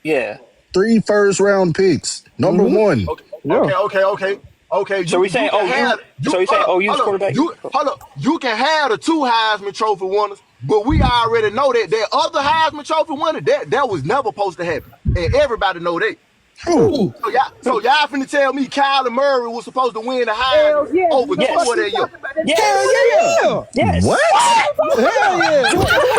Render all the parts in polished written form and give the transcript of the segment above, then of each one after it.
Yeah. 3 first-round picks. Number one. Okay, Yeah. okay. So we saying so we saying OU's quarterback? Hold up. You can have the 2 Heisman Trophy winners, but we already know that other Heisman Trophy winner, that was never supposed to happen. And everybody know that. Who? So y'all finna tell me Kyler Murray was supposed to win the Hell Heisman yeah. over You know two what of you that year? talking about? That's Yes. Yeah. Yes. What? Hell yeah.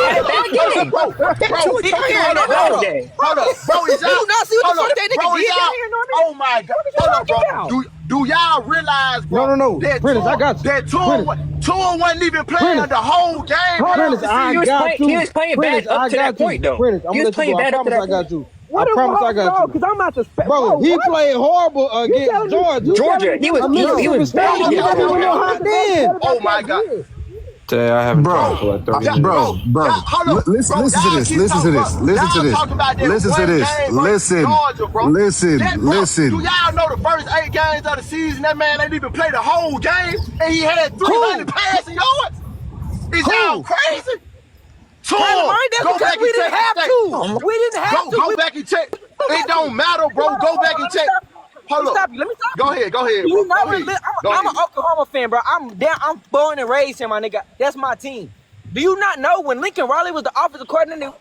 Had a bad game. Bro, Tua took him in that bad game. hold up, bro, is Did you not see what the fuck that nigga bro, did is down y'all- here, Norman? Oh my God. What are you Hold talking up, bro. Do y'all realize, bro? No. That Prentice, I got you. That Tua wasn't even playing Prentice. the whole game. Prentice, I got you. He was playing bad Prentice, up I to that got you. point, though. Prentice, I'm He gonna was let you playing go. I bad up to promise that I got point. you. What I promise I got you. Because I'm about to Bro, he what? played horrible against telling me- Georgia. Georgia, he was bad He against wasn't even Georgia. no hot then. Oh my God. Today I haven't talked Bro, for like 30 bro, minutes. bro. Hold up, Listen, bro. listen to Y'all this. keep Listen to talking, bro. this. Listen to Y'all this. talking about that Listen to one this. game versus Listen. Georgia, bro. Listen. Bro, do Listen. y'all know the first 8 games of the season, that man ain't even played the whole game, and he had 300 passing yards? Is y'all Who? crazy? Kyler Murray, that's Go because back we and didn't check have the to. stats. We didn't have to. Go back and check. It don't matter, bro. Go back and check. Hold up. Let me stop Go you. ahead, Do bro. you not Go ahead. I'm an Oklahoma fan, bro. I'm born and raised here, my nigga. That's my team. Do you not know when Lincoln Riley was the offensive coordinator?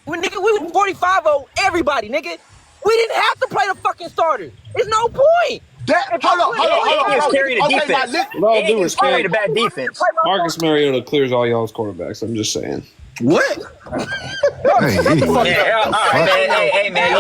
When nigga, we was 45-0 everybody, nigga. We didn't have to play the fucking starters. There's no point. And he was carrying a Okay, now defense. listen. With all And due he was carrying a respect, bad defense. Marcus Mariota clears all y'all's quarterbacks. I'm just saying. What? Hey, Yeah, all right, man. Hey, man.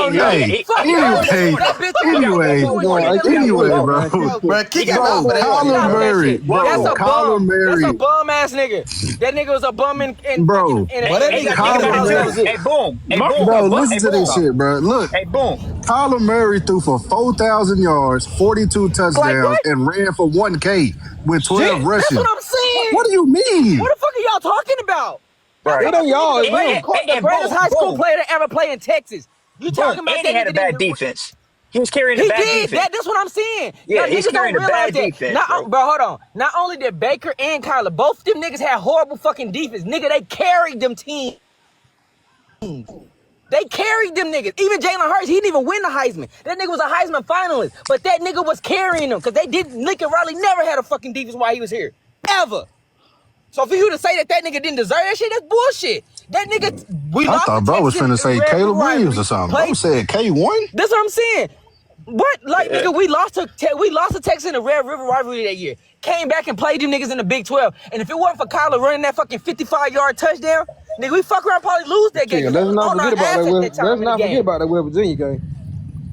anyway, bro. Bro, kick him Bro, out for that shit, Kyler bro. Murray. Bro, That's a Kyler bum. Murray. That's a bum ass nigga. That nigga was a bum in Bro. But that nigga Kyler Murray. Hey, boom. Hey, boom. Bro, Hey, listen to this boom. shit, bro. Look, Hey, boom. Kyler Murray threw for 4,000 yards, 42 like touchdowns, what? and ran for 1K with 12 Shit, that's rushing. what I'm saying. What do you mean? What the fuck are y'all talking about? Right. It ain't y'all. It's And, them. The and greatest high school boom. player to ever play in Texas. You Boom. talking about And that he had nigga a bad didn't- defense. He was carrying a He bad did defense. that's what I'm saying. Yeah, Y'all he's niggas don't carrying a realize bad that. defense, bro. Bro, hold on. Not only did Baker and Kyler, both them niggas had horrible fucking defense. Nigga, they carried them teams. They carried them niggas. Even Jalen Hurts, he didn't even win the Heisman. That nigga was a Heisman finalist, but that nigga was carrying them because they didn't. Lincoln Riley never had a fucking defense while he was here, ever. So for you to say that nigga didn't deserve that shit, that's bullshit. That nigga, we I lost thought to bro was Texas finna in say Red Caleb River Williams rivalry. or something. Bro said K1? That's what I'm saying. What? Like, nigga, we lost to Texas in the Red River rivalry that year. Came back and played them niggas in the Big 12. And if it wasn't for Kyler running that fucking 55-yard touchdown, nigga, we fuck around probably lose that game. Let's not On our forget about ass that. at Let's that time in the not forget game. about that West Virginia game.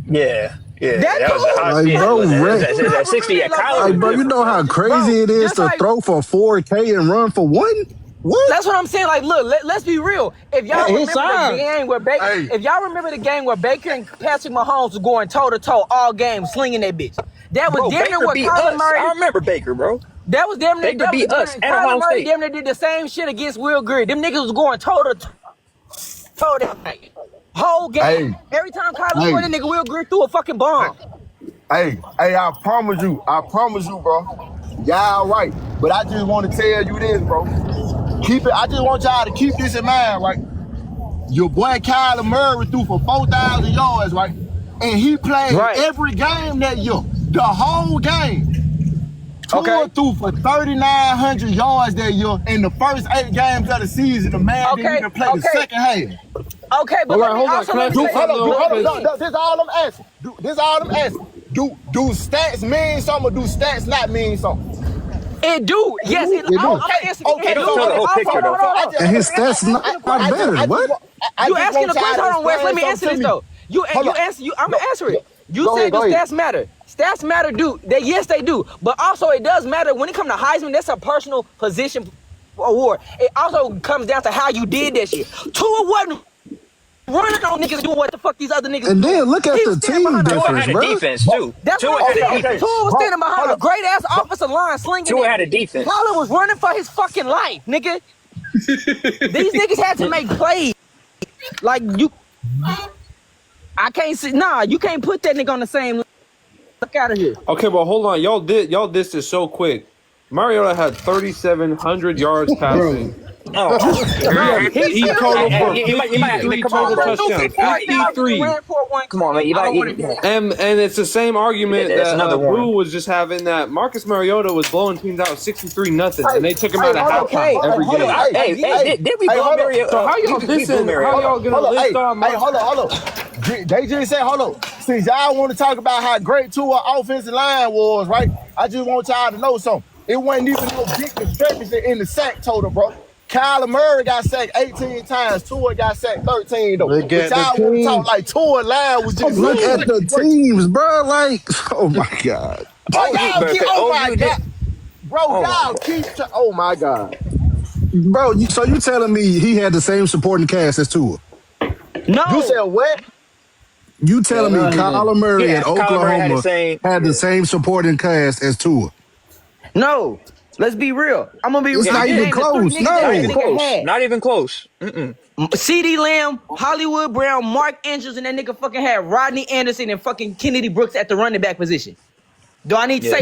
Yeah. That That was a hot Like, shit. bro, Was Red- it at 60? Yeah, Kyler Like, was bro, you different, know bro. how crazy it is just to like- throw for 4K and run for 1? What? That's what I'm saying. Like, look, let's be real. If y'all His remember size. the game where Baker, Hey. if y'all remember the game where Baker and Patrick Mahomes was going toe to toe all game, slinging that bitch. That was Bro, damn near Baker what beat Kyler us. Murray. I remember Baker, bro. That was damn near. Baker beat us at Kyler Ohio Murray State. damn near did the same shit against Will Greer. Them niggas was going toe to toe that night. Whole game. Hey. Every time Kyler Hey. scored, that nigga Will Greer threw a fucking bomb. Hey, I promise you, bro. Y'all right. But I just want to tell you this, bro. I just want y'all to keep this in mind, right? Your boy Kyler Murray threw for 4,000 yards, right? And he played Right. every game that year, the whole game. Tua threw for 3,900 yards that year in the first 8 games of the season. The man didn't even play the second half. Okay, but Hold let on, me hold on. also Can I let me do say something? No, this all I'm asking. This all I'm asking. Do stats mean something or do stats not mean something? It do. Yes, it do. Okay, It don't tell the whole picture, though. And his stats not better. What? You asking a question? Hold on, Wes. Let me answer this though. I'm gonna answer it. You said do stats matter? Stats matter, yes, they do. But also, it does matter when it comes to Heisman. That's a personal position award. It also comes down to how you did that shit. Tua wasn't running on niggas doing what the fuck these other niggas. And then look at He the was standing team behind Tua had difference, a bro. defense, too. That's Tua what I'm had a saying. defense. Tua was standing behind a great ass offensive line, slinging. Tua had a defense. Kyler was running for his fucking life, nigga. These niggas had to make plays. Like you, I can't see. Nah, you can't put that nigga on the same. Look out of here. Okay, but hold on. Y'all did this so quick. Mariota had 3,700 yards passing Oh, He totaled for you might 53 come on, total bro. touchdowns. 53. Come on, man. You might. And it's the same argument That's that another Boo one. was just having, that Marcus Mariota was blowing teams out 63-0, and they took him out at halftime every game. Hey, did we blow Mariota? So how y'all dissing? How y'all gonna list off? Hey, hold on. They just said, hold on. Since y'all want to talk about how great Tua offensive line was, right? I just want y'all to know something. It wasn't even no big discrepancy in the sack total, bro. Kyler Murray got sacked 18 times. Tua got sacked 13, though. Look at but y'all the want to team. talk like Tua line was just... Look at the teams, bro. Like, oh my God. Oh my God. Bro, Oh, y'all keep... Oh my God. Bro, so you telling me he had the same supporting cast as Tua? No. You said what? You telling me Kyler Murray Yeah, at Kyler Murray Oklahoma had the same supporting cast as Tua? No. Let's be real. I'm gonna be. It's not even close. No. Not even close. CD Lamb, Hollywood Brown, Mark Andrews, and that nigga fucking had Rodney Anderson and fucking Kennedy Brooks at the running back position. Do I need to say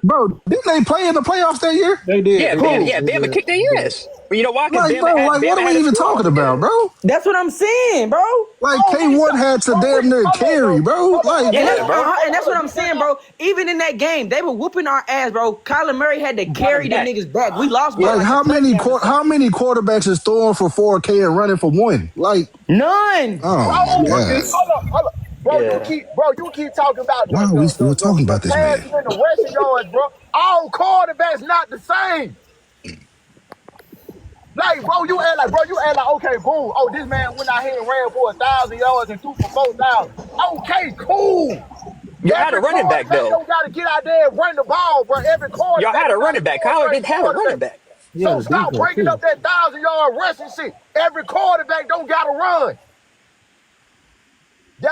more? Didn't they play in the playoffs that year? They did. Yeah, Bama kicked their ass. But you know why? Like, bro, what are we even talking about, bro? That's what I'm saying, bro. Like, K1 had to damn near carry, bro. Like, And that's what I'm saying, bro. Even in that game, they were whooping our ass, bro. Kyler Murray had to carry them niggas back. We lost. Like, how many quarterbacks is throwing for 4K and running for 1? Like, none. Oh my God. Hold up. Bro, you keep talking about... Why are we still talking about this, man? The rushing yards, bro. All quarterbacks not the same. Like, bro, you act like, okay, boom. Oh, this man went out here and ran for 1,000 yards and threw for 4,000. Okay, cool. You had a running back, though. You don't got to get out there and run the ball, bro. Every quarterback. Y'all had a running back. Kyler didn't have a running back. So stop breaking up that 1,000-yard rushing shit. Every quarterback don't got to run.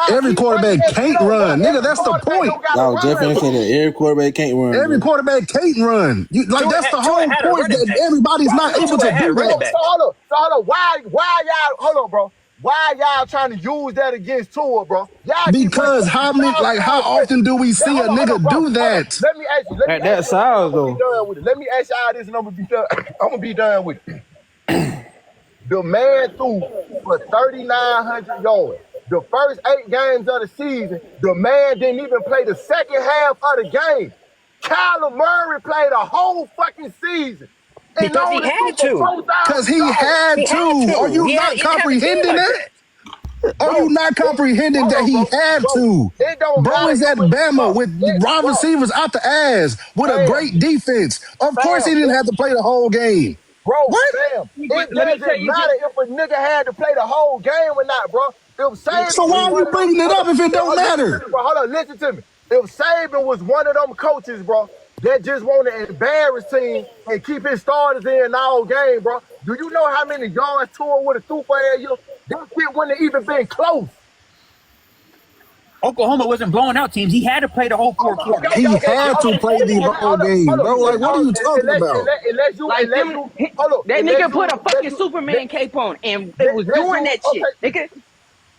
Every quarterback can't run. Nigga, that's the point. Y'all definitely saying that every quarterback can't run. Every quarterback can't run. That's the whole point, that everybody's not able to do that. So hold on. Why y'all, hold on, bro. Why y'all trying to use that against Tua, bro? Because how often do we see a nigga do that? Let me ask you. At that size, though. Let me ask y'all this and I'm gonna be done with it. The man threw for 3,900 yards. The first 8 games of the season, the man didn't even play the second half of the game. Kyler Murray played a whole fucking season. Because he had to. Because he had to. Are you not comprehending that? Are you not comprehending that he had to? Bro is at Bama with wide receivers out the ass with a great defense. Of course he didn't have to play the whole game. Bro, what? It doesn't matter if a nigga had to play the whole game or not, bro. So why are you bringing it up if it don't matter? Hold on, listen to me. If Saban was one of them coaches, bro, that just want to embarrass team and keep his starters in all game, bro, do you know how many yards Tua would have threw for that year? That shit wouldn't have even been close. Oklahoma wasn't blowing out teams. He had to play the whole 4 quarters. He had to play the whole game, bro. Like, what are you talking about? That nigga put a fucking Superman cape on and it was doing that shit. Nigga.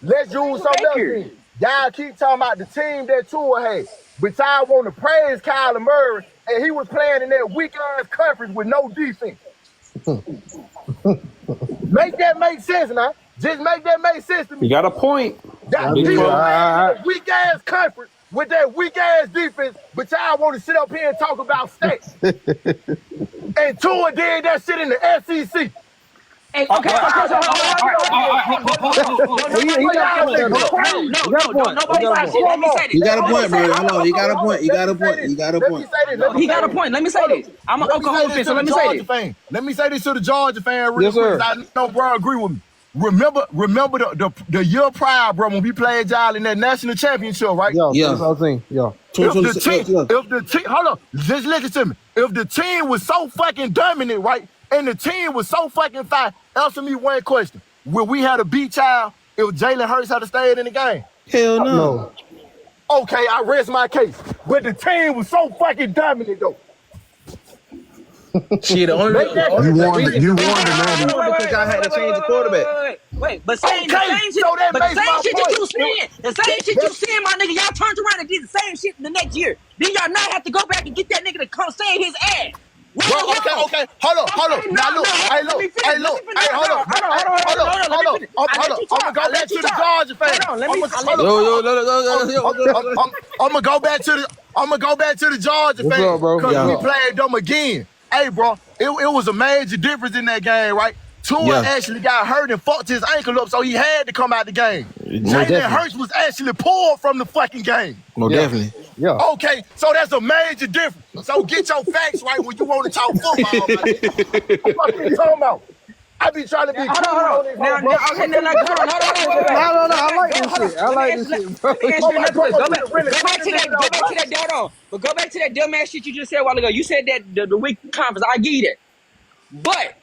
Let's use something else. Y'all keep talking about the team that Tua had, but y'all want to praise Kyler Murray, and he was playing in that weak-ass conference with no defense. Make that make sense now. Just make that make sense to me. You got a point. That weak-ass conference with that weak-ass defense, but y'all want to sit up here and talk about stats. And Tua did that shit in the SEC. Okay, nobody buys shit. Let me say this. You got a point, bro. Hold on. You got a point. He got a point. Let me say this. I'm an Oklahoma fan, so let me say this. Let me say this to the Georgia fan real quick. I know bro agree with me. Remember the year prior, bro, when we played y'all in that national championship, right? Yeah. That's what I'm saying. Yeah. If the team, hold on, just listen to me. If the team was so fucking dominant, right, and the team was so fucking fine, answer me one question. Will we have to beat y'all if Jalen Hurts had to stay in the game? Hell no. Okay, I rest my case. But the team was so fucking dominant, though. Shit, you won the 90. Because y'all had to change the quarterback. Wait, but the same shit that you saying, my nigga, y'all turned around and did the same shit the next year. Then y'all not have to go back and get that nigga to come save his ass. Bro, okay. Hold up. Now look. Hey, look. Hold up. I'm gonna go back to the Georgia fan. I'm gonna go back to the Georgia What's fan up, bro? because we played them again. Hey, bro, it was a major difference in that game, right? Tua actually got hurt and fucked his ankle up, so he had to come out the game. Jalen Hurts was actually pulled from the fucking game. No, definitely. Yeah. Okay, so that's a major difference. So get your facts right when you want to talk football. What are you talking about? I be trying to be hold on. Now, I like this shit, bro. Go back to that dumbass shit you just said a while ago. You said that the week conference, I give you that. But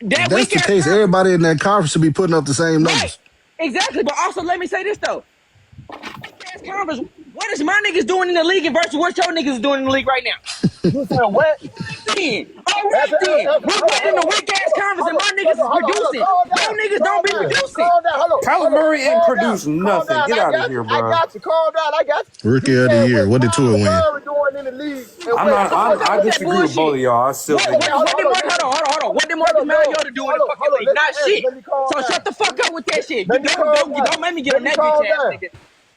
if that's the case, everybody in that conference should be putting up the same numbers. Right. Exactly. But also, let me say this, though. Conference, what is my niggas doing in the league versus what your niggas doing in the league right now? You said what? All right then. We're putting in the weak ass conference and my niggas is producing. Your niggas don't be producing. Kyler Murray ain't produced nothing. Get out of here, bro. I got you. Calm down. I got you. Rookie of the year. What did Tua win? I disagree with both of y'all. I still think. Hold on. What did Marcus Mariota do in the fucking league? Not shit. So shut the fuck up with that shit. Don't make me get on that bitch ass nigga.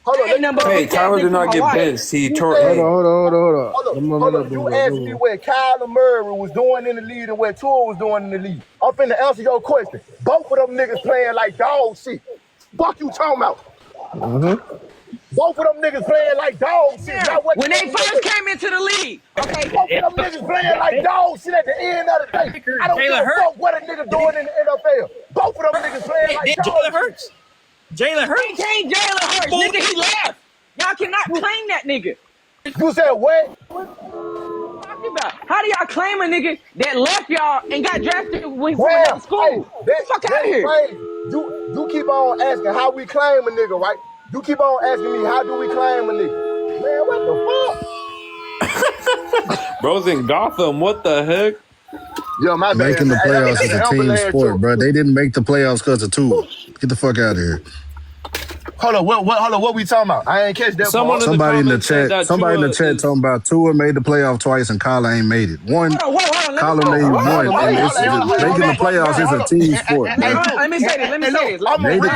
Hey, Kyler did not get benched. He tore. Hold on. You asked me where Kyler Murray was doing in the league and where Tua was doing in the league. I'm finna answer your question. Both of them niggas playing like dog shit. Fuck you talking about? Both of them niggas playing like dog shit. Yeah. When they first came into the league, okay. Both of them niggas playing like dog shit at the end of the day. I don't give a fuck what a nigga doing in the NFL. Both of them niggas playing like dog shit. Jalen Hurts. He can't Jalen Hurts, nigga. He left. Y'all cannot claim that nigga. You said what? How do y'all claim a nigga that left y'all and got drafted when he went to school? Fuck out of here. You keep on asking how we claim a nigga, right? You keep on asking me how do we claim a nigga? Man, what the fuck? Bro's in Gotham. What the heck? Yo, my Making the playoffs is a team sport, bro. They didn't make the playoffs because of Tua. Get the fuck out of here. Hold on, what we talking about? I ain't catch that. Somebody in the chat talking about Tua made the playoff twice and Kyler ain't made it. Kyler made one, and making the playoffs is a team sport. Let me say this.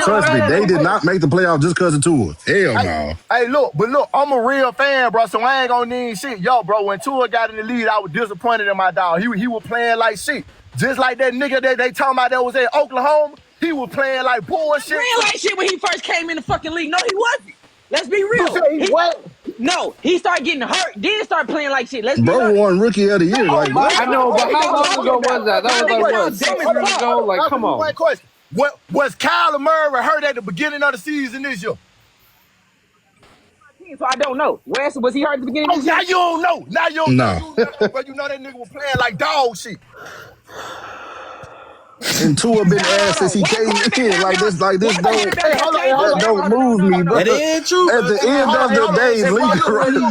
Trust me, they did not make the playoffs just because of Tua. Hell no. Hey, look, I'm a real fan, bro, so I ain't gonna need shit. Yo, bro, when Tua got in the lead, I was disappointed in my dog. He was playing like shit. Just like that nigga that they talking about that was at Oklahoma. He was playing like bullshit. Playing like shit when he first came in the fucking league. No, he wasn't. Let's be real. What? No, he started getting hurt, then started playing like shit. Let's be real. Bro won Rookie of the Year. I know, but how long ago was that? That was like, what, 6 years ago? Like, come on. One question. What was Kyler Murray hurt at the beginning of the season this year? So I don't know. Wes, was he hurt at the beginning of the season? Now you don't know. Now you don't know. But you know that nigga was playing like dog shit. And Tua been ass since he came in. Like this don't move me, bro. That ain't true. At the end of the day, Lincoln Riley.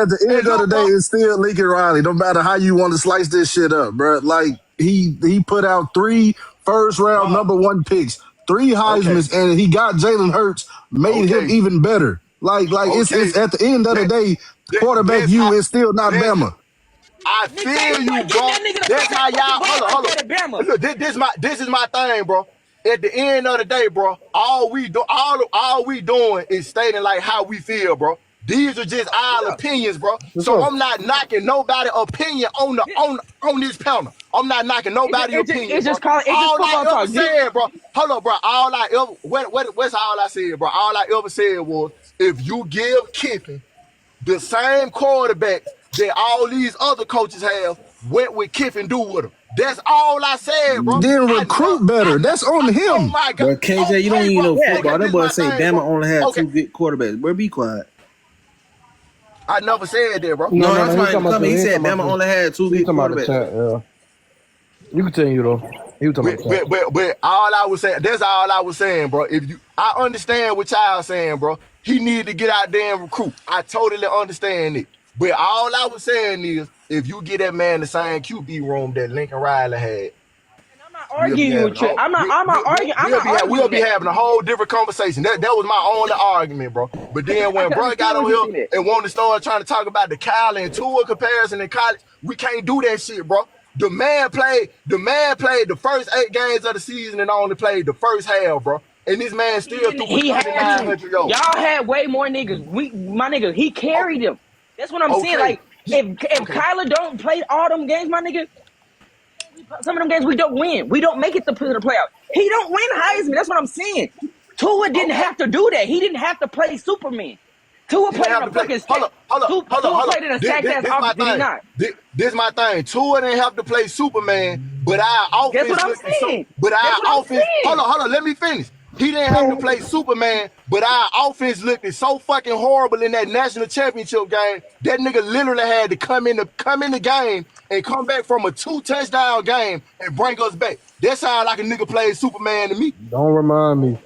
At the end of the day, it's still Lincoln Riley. No matter how you want to slice this shit up, bro. Like he put out 3 first-round number 1 picks, 3 Heismans, and he got Jalen Hurts, made him even better. It's at the end of the day, quarterback is still not Bama. I feel you, bro. That's how y'all. Hold on. Look, this is my thing, bro. At the end of the day, bro, all we doing is stating like how we feel, bro. These are just our opinions, bro. So I'm not knocking nobody's opinion on this panel. I'm not knocking nobody's opinion. It's just calling. All I ever said, bro. Hold on, bro. What's all I said, bro? All I ever said was if you give Kiffin the same quarterback that all these other coaches have, what would Kiffin do with him? That's all I said, bro. Then recruit better. That's on him. Oh my God. But KJ, you don't even know football. That boy say Bama only had 2 good quarterbacks. Bro, be quiet. I never said that, bro. No, that's why he said Bama only had 2 good quarterbacks. You continue though. But all I was saying, that's all I was saying, bro. I understand what y'all saying, bro. He need to get out there and recruit. I totally understand it. But all I was saying is, if you get that man the same QB room that Lincoln Riley had, I'm not arguing with you. I'm not arguing. We'll be having a whole different conversation. That was my only argument, bro. But then when bro got on here and wanted to start trying to talk about the Kyle and Tua comparison in college, we can't do that shit, bro. The man played the first 8 games of the season and only played the first half, bro. And this man still threw for 3,900 yards. Y'all had way more niggas. My nigga, he carried them. That's what I'm saying. Like, if Kyler don't play all them games, my nigga, some of them games we don't win. We don't make it to the playoffs. He don't win Heisman. That's what I'm saying. Tua didn't have to do that. He didn't have to play Superman. Tua played in a fucking hold up. played in a sacked ass offense. Did he not? This my thing. Tua didn't have to play Superman, but our offense. That's what I'm saying. But our offense. Hold on. Let me finish. He didn't have to play Superman, but our offense looked so fucking horrible in that national championship game. That nigga literally had to come in the game and come back from a 2-touchdown game and bring us back. That sound like a nigga played Superman to me. Don't remind me.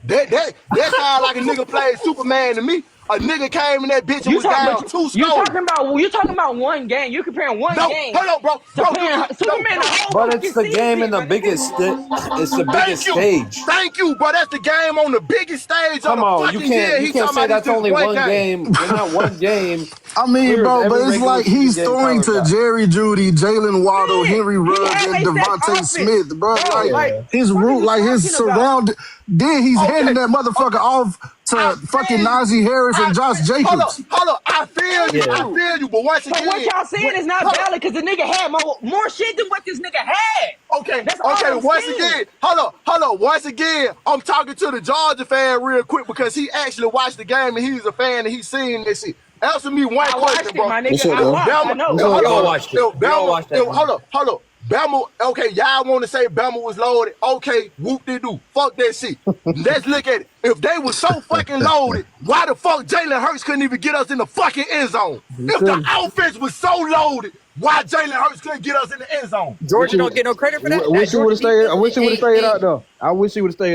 That sound like a nigga played Superman to me. A nigga came in that bitch and was down 2 scores. You talking about one game. You comparing one game. Hold on, bro. Superman. But it's the game in the biggest. It's the biggest stage. Thank you, bro. That's the game on the biggest stage. Come on, you can't say that's only one game. It's not one game. I mean, bro, but it's like he's throwing to Jerry Jeudy, Jalen Waddle, Henry Ruggs, and Devontae Smith, bro. Like his root, like his surround. Then he's handing that motherfucker off to fucking Najee Harris and Josh Jacobs. Hold up. I feel you, but once again. But what y'all saying is not valid because the nigga had more shit than what this nigga had. Okay, once again, hold up. Once again, I'm talking to the Georgia fan real quick because he actually watched the game and he's a fan and he's seen this shit. Answer me one question, bro. My nigga. I know. Y'all watched it. Hold up. Bama, okay, y'all want to say Bama was loaded. Okay, whoop-de-doo. Fuck that shit. Let's look at it. If they were so fucking loaded, why the fuck Jalen Hurts couldn't even get us in the fucking end zone? If the offense was so loaded, why Jalen Hurts couldn't get us in the end zone? Georgia don't get no credit for that. I wish he would have stayed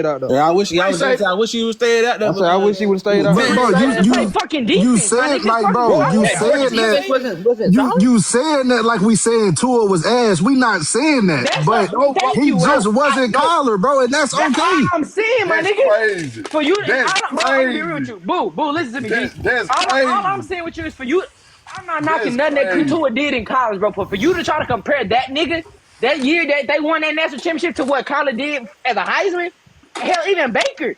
out there. Yeah, I wish he would have stayed out there. Bro, I wish he would have stayed out there. Fucking defense, you said like, bro, you said that. You saying that like we saying Tua was ass. We not saying that, but he just wasn't Kyler, bro, and that's okay. I'm saying, my nigga. Crazy. For you, I crazy. agree with you. Boo, listen to me. That's all crazy. I'm saying with you is for you. I'm not knocking nothing that Tua did in college, bro. But for you to try to compare that nigga, that year that they won that national championship to what Kyler did as a Heisman, hell, even Baker.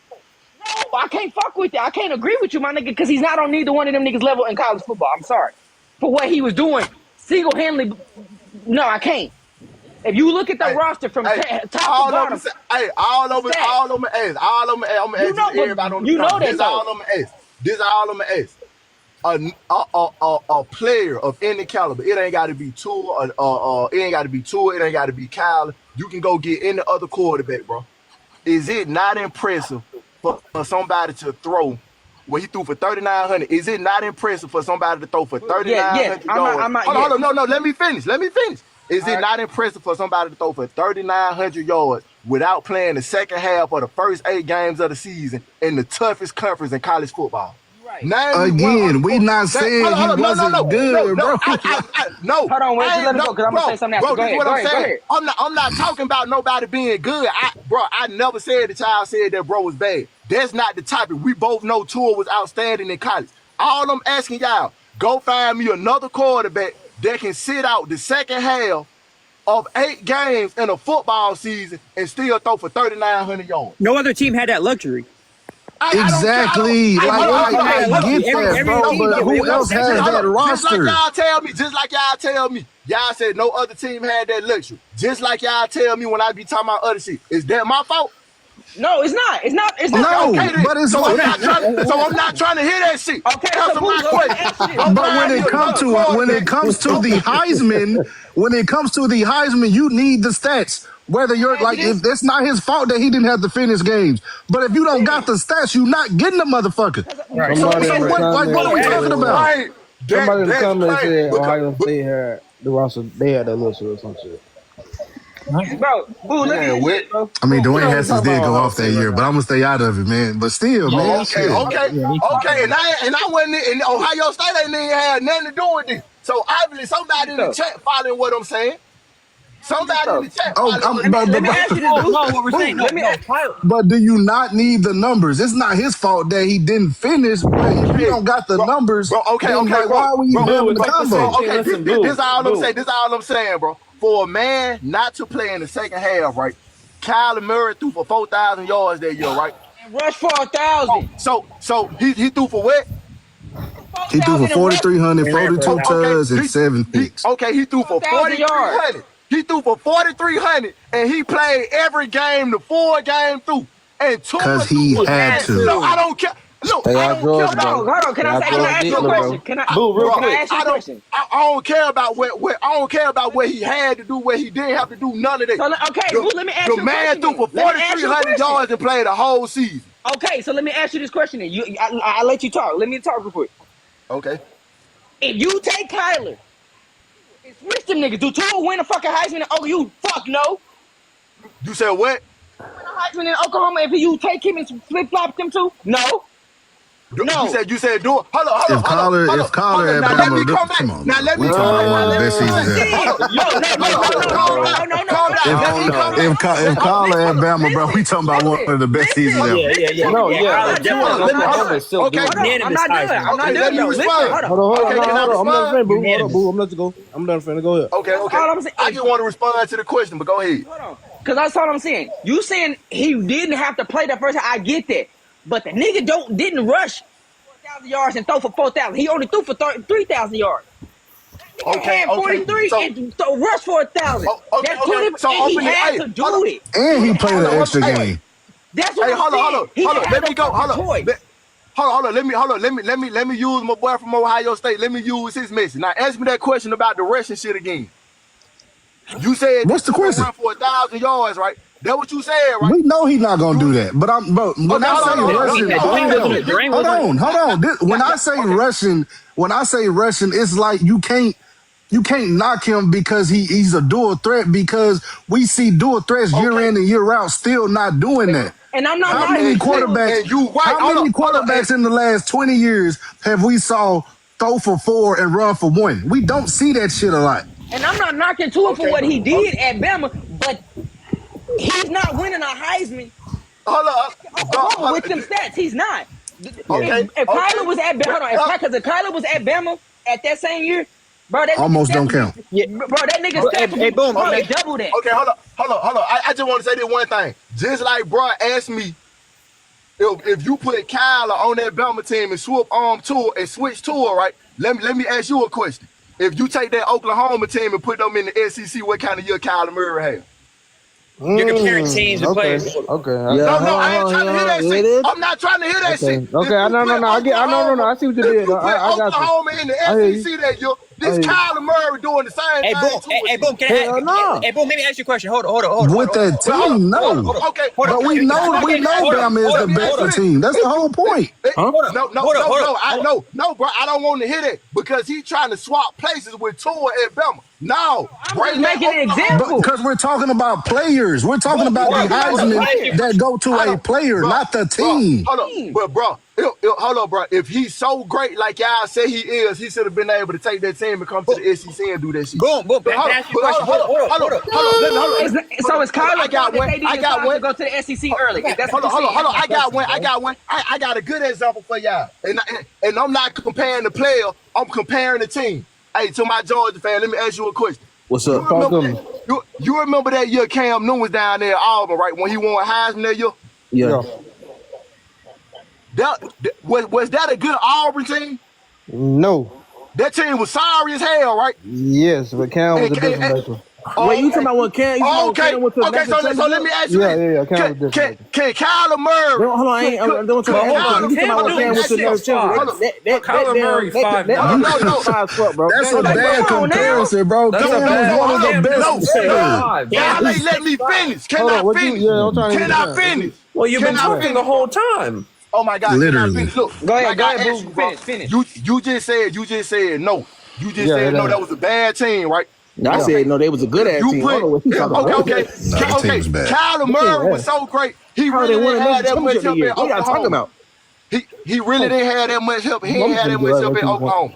No, I can't fuck with you. I can't agree with you, my nigga, because he's not on neither one of them niggas' level in college football. I'm sorry. For what he was doing single-handedly, no, I can't. If you look at the roster from top to bottom, all over my ass. I'm gonna ask everybody on the phone. This all on my ass. A player of any caliber. It ain't got to be Tua. It ain't got to be Tua. It ain't got to be Kyler. You can go get any other quarterback, bro. Is it not impressive for somebody to throw? Well, he threw for 3,900. Is it not impressive for somebody to throw for 3,900 yards? Hold on. No. Let me finish. Is it not impressive for somebody to throw for 3,900 yards without playing the second half of the first 8 games of the season in the toughest conference in college football? Again, we not saying he wasn't good, bro. No. Hold on, wait, let me go, because I'm going to say something else. Go ahead. I'm not talking about nobody being good. I never said the child said that bro was bad. That's not the topic. We both know Tua was outstanding in college. All I'm asking y'all, go find me another quarterback that can sit out the second half of 8 games in a football season and still throw for 3,900 yards. No other team had that luxury. Exactly. I get that, bro, but who else has that roster? Just like y'all tell me. Y'all said no other team had that luxury. Just like y'all tell me when I be talking about other shit. Is that my fault? No, it's not. It's not. No, okay, but it's so I'm not trying to hear that shit. Okay, answer my question. But when it comes to the Heisman, you need the stats. Whether you're like, if it's not his fault that he didn't have to finish games, but if you don't got the stats, you're not getting the motherfucker. Right. So what are we talking about? Right. Somebody in the comments said Ohio State had the roster. They had that little or some shit. Bro, boo, look at it, bro. I mean, Dwayne Haskins did go off that year, but I'm gonna stay out of it, man. But still, man. Okay. And I wasn't in Ohio State. Ain't even had nothing to do with this. So obviously somebody in the chat following what I'm saying. Somebody in the chat. Oh, Let me ask you this, dude. No, what we're saying. No, Let me ask. but do you not need the numbers? It's not his fault that he didn't finish. But if you don't got the numbers, then like, why are we even having the combo? Okay, this all I'm saying. This all I'm saying, bro. For a man not to play in the second half, right? Kyler Murray threw for 4,000 yards that year, right? And rush for 1,000. So he threw for what? He threw for 4,300, 42 tugs, and 7 picks. He threw for 4,300. He threw for 4,300, and he played every game the 4 game through. And because he had to. No, I don't care. Look, I don't care. Hold on. Can I ask you a question? Can I ask you a question? I don't care about what he had to do, what he didn't have to do. None of that. So, let me ask you a question. The man threw for 4,300 yards and played the whole season. Okay, so let me ask you this question. I'll let you talk. Let me talk real quick. Okay. If you take Kyler and switch them niggas, do Tua win a fucking Heisman? Oh, you fuck no. You said what? Win a Heisman in Oklahoma if you take him and flip flop them two? No. No. You said do it. Hold on. If Kyler had Bama, come on. Now let me we talking about one of the best seasons ever. If Kyler had Bama, bro, we talking about one of the best seasons ever. Okay, I'm not done. Let me respond. Hold on. I'm not go. I'm done finna go ahead. Okay. I just want to respond to the question, but go ahead. Hold on. Because that's all I'm saying. You saying he didn't have to play that first time. I get that. But the nigga didn't rush 4,000 yards and throw for 4,000. He only threw for 3,000 yards. Okay. 43 and rush for 1,000. That's 20. So he had to do it. And he played an extra game. That's what I'm saying. Hold on. Let me go. Hold on. Let me use my boy from Ohio State. Let me use his message. Now ask me that question about the rushing shit again. You said what's the question? Run for 1,000 yards, right? That's what you said, right? We know he's not gonna do that, but when I say rushing, hold on. When I say rushing, it's like you can't knock him because he's a dual threat, because we see dual threats year in and year out still not doing that. And I'm not. How many quarterbacks? How many quarterbacks in the last 20 years have we saw throw for 4 and run for 1? We don't see that shit a lot. And I'm not knocking Tua for what he did at Bama, but he's not winning a Heisman. Hold on. With them stats, he's not. Okay. If Kyler was at Bama, if Kyler was at Bama at that same year, bro, that almost don't count. Yeah, bro, that nigga stats boom, probably double that. Okay, hold on. I just want to say this one thing. Just like bro asked me, if you put Kyler on that Bama team and swoop arm Tua and switch Tua, right? Let me ask you a question. If you take that Oklahoma team and put them in the SEC, what kind of year Kyler Murray have? You're comparing teams and players. Okay. No, I ain't trying to hear that shit. I'm not trying to hear that shit. Okay, no. I see what you did. I got you. Oklahoma in the SEC that year. This Kyler Murray doing the same thing. Hey, boom. Hey, boom. Let me ask you a question. Hold on. With that team, no. Okay. But we know Bama is the better team. That's the whole point. No, bro. I don't want to hear that because he's trying to swap places with Tua and Bama. No, I'm making an example. Because we're talking about players. We're talking about the Heisman that go to a player, not the team. Hold on, but bro, hold on, bro. If he's so great like y'all say he is, he should have been able to take that team and come to the SEC and do that shit. Boom. Hold on. So it's kind of like I got one to go to the SEC early. Hold on. I got one. I got a good example for y'all. And I'm not comparing the player. I'm comparing the team. Hey, to my Georgia fan, let me ask you a question. What's up? You remember that year Cam Newton was down there at Auburn, right? When he won Heisman that year? Yeah. Was that a good Auburn team? No. That team was sorry as hell, right? Yes, but Cam was a difference maker. Wait, you talking about what Cam? Okay, so let me ask you this. Cam was different. Can Kyler Murray? Hold on, I don't talk about you talking about what Cam went to another championship. Kyler Murray 5. That's a bad comparison, bro. Cam was one of the best players. Y'all ain't let me finish. Can I finish? Well, you've been talking the whole time. Oh my God! Literally. Look, go ahead, finish. You just said no. You just said no. That was a bad team, right? I said no. They was a good ass team. Okay. Kyler Murray was so great. He really didn't have that much help in Oklahoma. He really didn't have that much help. He ain't had that much help in Oklahoma.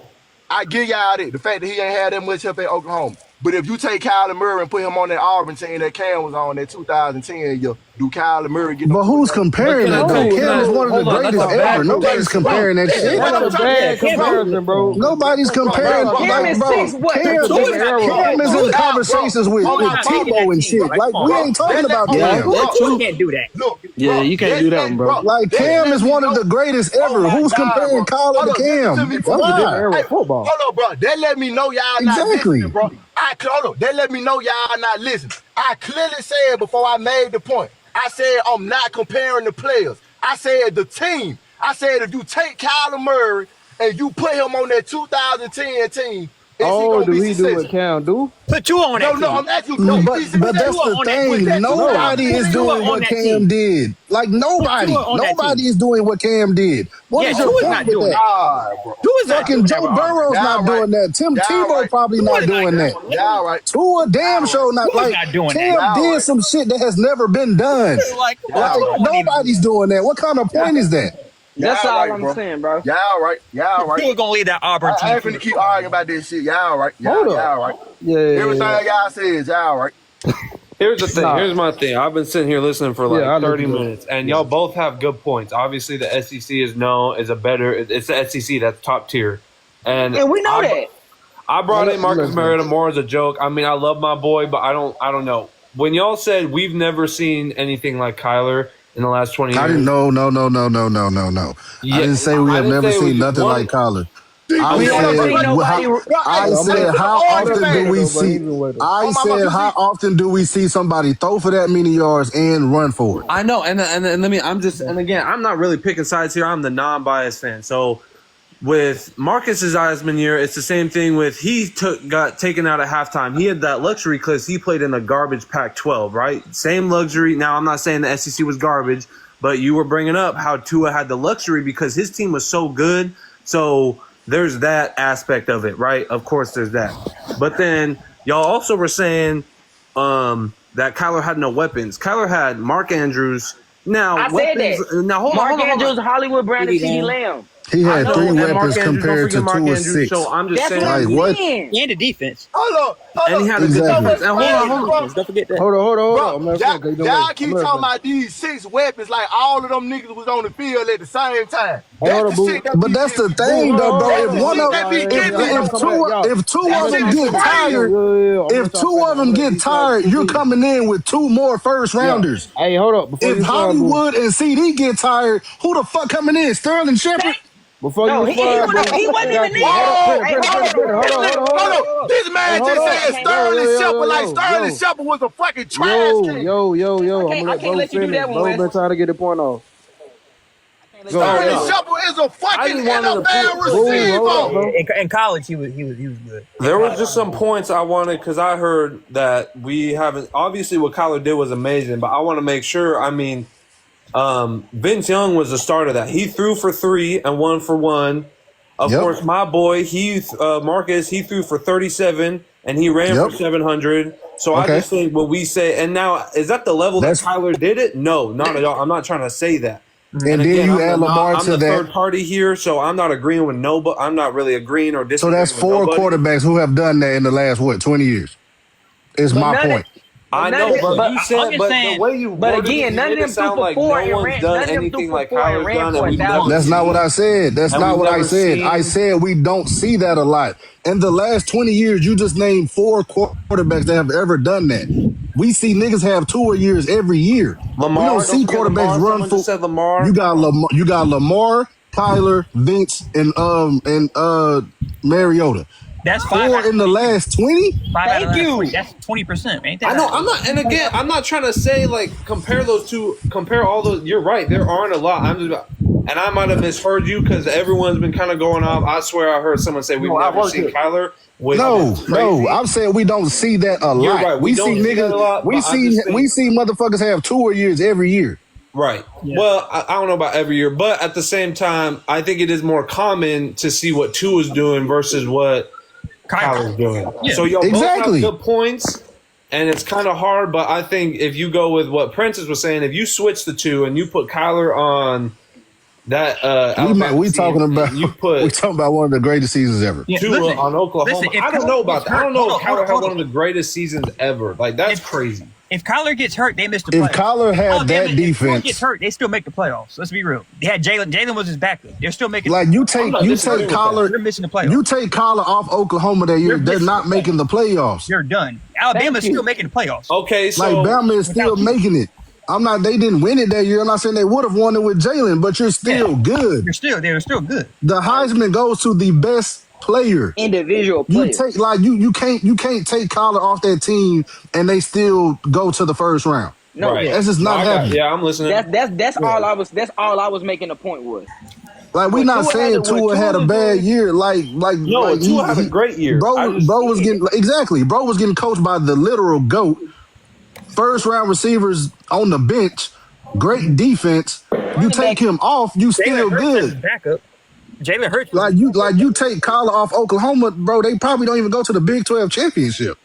I give y'all that. The fact that he ain't had that much help in Oklahoma. But if you take Kyler Murray and put him on that Auburn team that Cam was on that 2010 year, do Kyler Murray get? But who's comparing that though? Cam is one of the greatest ever. Nobody's comparing that shit. That's a bad comparison, bro. Nobody's comparing. Like, bro, Cam is in conversations with Tebow and shit. Like, we ain't talking about Cam. You can't do that. Yeah, you can't do that, bro. Like, Cam is one of the greatest ever. Who's comparing Kyler to Cam? Hold on, bro. That let me know y'all not listening, bro. That let me know y'all not listening. I clearly said before I made the point, I said I'm not comparing the players. I said the team. I said if you take Kyler Murray and you put him on that 2010 team, do he do what Cam do? Put you on that team. I'm asking you. But that's the thing. Nobody is doing what Cam did. Like, nobody. Nobody is doing what Cam did. What is your point with that? Fucking Joe Burrow's not doing that. Tim Tebow probably not doing that. Tua damn sure not. Like, Cam did some shit that has never been done. Like, nobody's doing that. What kind of point is that? That's all I'm saying, bro. Y'all right. You were gonna leave that Auburn team. I ain't finna keep arguing about this shit. Y'all right. Y'all right. Yeah. Everything y'all say is y'all right. Here's the thing. Here's my thing. I've been sitting here listening for like 30 minutes, and y'all both have good points. Obviously, the SEC is known as a better. It's the SEC that's top tier, and we know that. I brought in Marcus Mariota more as a joke. I mean, I love my boy, but I don't know. When y'all said we've never seen anything like Kyler in the last 20 years. I didn't know. No. Yeah, I didn't say we have never seen nothing like Kyler. I said, how often do we see somebody throw for that many yards and run for it? I know, and again, I'm not really picking sides here. I'm the non-biased fan. So with Marcus's Heisman year, it's the same thing with got taken out at halftime. He had that luxury because he played in a garbage Pac-12, right? Same luxury. Now, I'm not saying the SEC was garbage, but you were bringing up how Tua had the luxury because his team was so good. So there's that aspect of it, right? Of course, there's that. But then y'all also were saying that Kyler had no weapons. Kyler had Mark Andrews. Now, I said that. Now, hold on. Mark Andrews, Hollywood Brown, and CeeDee Lamb. He had 3 weapons compared to 2 or 6. So I'm just saying, like, what? And the defense. Hold on. And he had a good defense. And hold on. Don't forget that. Hold on. Y'all keep talking about these 6 weapons like all of them niggas was on the field at the same time. But that's the thing, though, bro. If two of them get tired, you're coming in with 2 more first rounders. Hey, hold up. If Hollywood and CD get tired, who the fuck coming in? Sterling Shepard? He wasn't even there. Hold on. This man just said Sterling Shepard like Sterling Shepard was a fucking trash can. Yo. I can't let you do that one, Wes. Been trying to get the point off. Sterling Shepard is a fucking NFL receiver. In college, he was good. There was just some points I wanted because I heard that we haven't. Obviously, what Kyler did was amazing, but I want to make sure. I mean, Vince Young was the start of that. He threw for 3 and 1 for 1. Of course, my boy, Marcus, he threw for 37 and he ran for 700. So I just think what we say, and now is that the level that Kyler did it? No, not at all. I'm not trying to say that. And then you add Lamar to that. I'm the third party here, so I'm not agreeing with nobody. I'm not really agreeing or disagreeing. So that's 4 quarterbacks who have done that in the last 20 years. Is my point. I know, but you said, but the way you worded it, none of them sound like no one's done anything like Kyler's done, and we've never. That's not what I said. That's not what I said. I said we don't see that a lot. In the last 20 years, you just named 4 quarterbacks that have ever done that. We see niggas have 2 years every year. Lamar, we don't see quarterbacks run for. Said Lamar. You got Lamar, Kyler, Vince, and Mariota. That's 5 in the last 20. Thank you. That's 20%. Ain't that? I know. I'm not. And again, I'm not trying to say like compare those two. Compare all those. You're right. There aren't a lot. And I might have misheard you because everyone's been kind of going off. I swear I heard someone say we've never seen Kyler. No. I'm saying we don't see that a lot. You're right. We see niggas. We see motherfuckers have 2 years every year. Right. Yeah. Well, I don't know about every year, but at the same time, I think it is more common to see what Tua is doing versus what Kyler's doing. Yeah. So y'all both have good points, and it's kind of hard, but I think if you go with what Prentice was saying, if you switch the two and you put Kyler on that we talking about you put we talking about one of the greatest seasons ever. Tua listen, on Oklahoma. listen, if I don't Kyler know about gets that. I don't know hurt- if Kyler had hold one on. of the greatest seasons ever. Like that's crazy. If Kyler gets hurt, they missed the If playoffs. Kyler had Alabama, that if Kyler defense, gets hurt, they still make the playoffs. Let's be real. They had Jalen. Jalen was his backup. They're still making. like you take Kyler, They're missing the playoffs. you take Kyler off Oklahoma that year, they're missing not the making the playoffs. They're done. Alabama's Thank you. still making the playoffs. Okay, so Like Bama is still making it. I'm not. They didn't win it that year. I'm not saying they would have won it with Jalen, but you're still good. They're still good. The Heisman goes to the best player. Individual You players. take like you can't take Kyler off that team and they still go to the first round. No, right. That's just not happening. Yeah, I'm listening. That's all I was making the point was. Like we're not saying Tua had a bad year. Like Tua had a great year. Bro was getting coached by the literal GOAT. First round receivers on the bench, great defense. You take him off, you still good. Backup. Jalen Hurts. Like you take Kyler off Oklahoma, bro. They probably don't even go to the Big 12 championship.